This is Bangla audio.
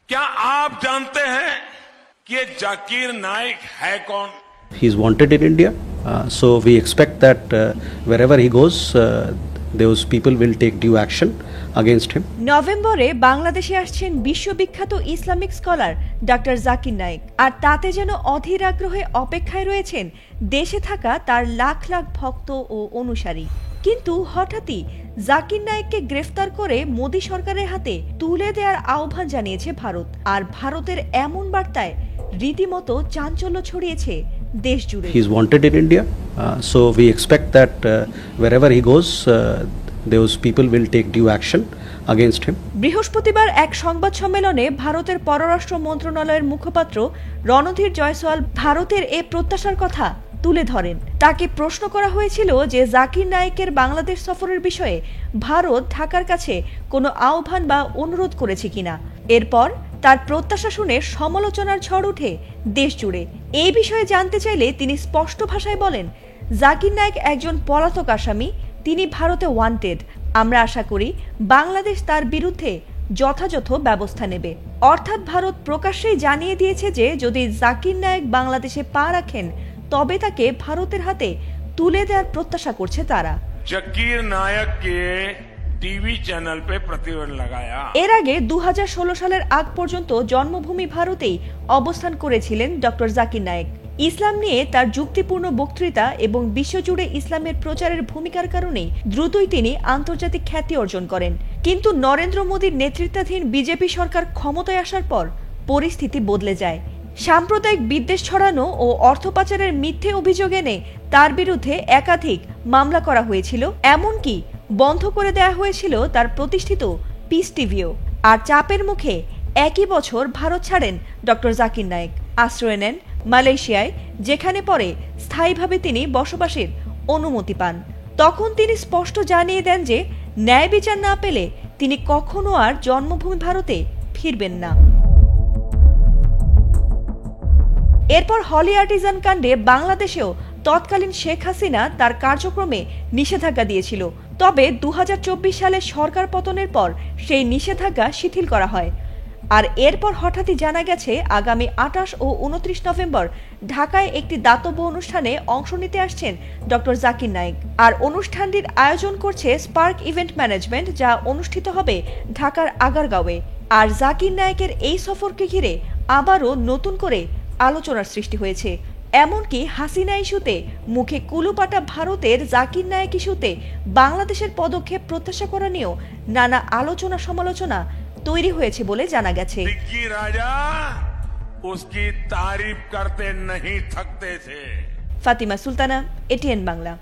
क्या आप जानते हैं कि ये जाकिर नाइक है कौन? He is wanted in India, so we expect that wherever he goes, those people will take due action against him. নভেম্বরে বাংলাদেশে আসছেন বিশ্ববিখ্যাত Islamic scholar doctor Zakir Naik, আর তাতে যেন অধীর আগ্রহে অপেক্ষায় রয়েছেন দেশে থাকা তার লাখ লাখ ভক্ত ও অনুসারী। কিন্তু হঠাৎই জাকির নায়েককে গ্রেফতার করে মোদী সরকারের হাতে তুলে দেওয়ার আহ্বান জানিয়েছে ভারত। আর ভারতের এমন বার্তায় রীতিমতো চাঞ্চল্য ছড়িয়েছে দেশ জুড়ে। He is wanted in India, so we expect that wherever he goes, those people will take due action against him. বৃহস্পতিবার এক সংবাদ সম্মেলনে ভারতের পররাষ্ট্র মন্ত্রণালয়ের মুখপাত্র রণধীর জয়সওয়াল ভারতের এই প্রত্যাশার কথা তুলে ধরেন। তাকে প্রশ্ন করা হয়েছিল যে জাকির নায়েকের বাংলাদেশ সফরের বিষয়ে ভারত ঢাকার কাছে কোনো আহ্বান বা অনুরোধ করেছে কিনা। এরপর তার প্রত্যাশা শুনে সমালোচনার ঝড় ওঠে দেশ জুড়ে। এই বিষয়ে জানতে চাইলে তিনি স্পষ্ট ভাষায় বলেন, জাকির নায়েক একজন পলাতক আসামি, তিনি ভারতে ওয়ান্টেড। আমরা আশা করি বাংলাদেশ তার বিরুদ্ধে যথাযথ ব্যবস্থা নেবে। অর্থাৎ ভারত প্রকাশ্যেই জানিয়ে দিয়েছে যে যদি জাকির নায়েক বাংলাদেশে পা রাখেন তবে তাকে ভারতের হাতে তুলে দেওয়ার প্রত্যাশা করছে তারা। জাকির নায়েককে টিভি চ্যানেল पे प्रतिबंध लगाया। এর আগে 2016 সালের আগ পর্যন্ত জন্মভূমি ভারতেই অবস্থান করেছিলেন ডক্টর জাকির নায়েক। ইসলাম নিয়ে তার যুক্তিপূর্ণ বক্তৃতা এবং বিশ্বজুড়ে ইসলামের প্রচারের ভূমিকার কারণেই দ্রুতই তিনি আন্তর্জাতিক খ্যাতি অর্জন করেন। কিন্তু নরেন্দ্র মোদীর নেতৃত্বাধীন বিজেপি সরকার ক্ষমতায় আসার পর পরিস্থিতি বদলে যায়। সাম্প্রদায়িক বিদ্বেষ ছড়ানো ও অর্থ পাচারের মিথ্যে অভিযোগ এনে তার বিরুদ্ধে একাধিক মামলা করা হয়েছিল, এমনকি বন্ধ করে দেওয়া হয়েছিল তার প্রতিষ্ঠিত পিস টিভিও। আর চাপের মুখে একই বছর ভারত ছাড়েন ডক্টর জাকির নায়েক, আশ্রয় নেন মালয়েশিয়ায়, যেখানে পরে স্থায়ীভাবে তিনি বসবাসের অনুমতি পান। তখন তিনি স্পষ্ট জানিয়ে দেন যে ন্যায় বিচার না পেলে তিনি কখনো আর জন্মভূমি ভারতে ফিরবেন না। এরপর হলি আর্টিজান কাণ্ডে বাংলাদেশেও তৎকালীন শেখ হাসিনা তার কার্যক্রমে নিষেধাজ্ঞা দিয়েছিল। তবে 2024 সালে সরকার পতনের পর সেই নিষেধাজ্ঞা শিথিল করা হয়। আর এরপর হঠাৎই জানা গেছে আগামী 28 ও 29 নভেম্বর ঢাকায় একটি দাতব্য অনুষ্ঠানে অংশ নিতে আসছেন ডক্টর জাকির নায়েক। আর অনুষ্ঠানটির আয়োজন করছে স্পার্ক ইভেন্ট ম্যানেজমেন্ট, যা অনুষ্ঠিত হবে ঢাকার আগারগাঁওয়ে। আর জাকির নায়েকের এই সফরকে ঘিরে আবারও নতুন করে আলোচনার সৃষ্টি হয়েছে। এমনকি হাসিনা ইস্যুতে মুখে কুলুপাটা ভারতের জাকির নায়েক ইস্যুতে বাংলাদেশের পদক্ষেপ প্রত্যাশা করা নিয়েও নানা আলোচনা সমালোচনা তৈরি হয়েছে বলে জানা গেছে। उसकी तारीफ करते नहीं थकते थे। ফাতিমা সুলতানা, এটিএন বাংলা।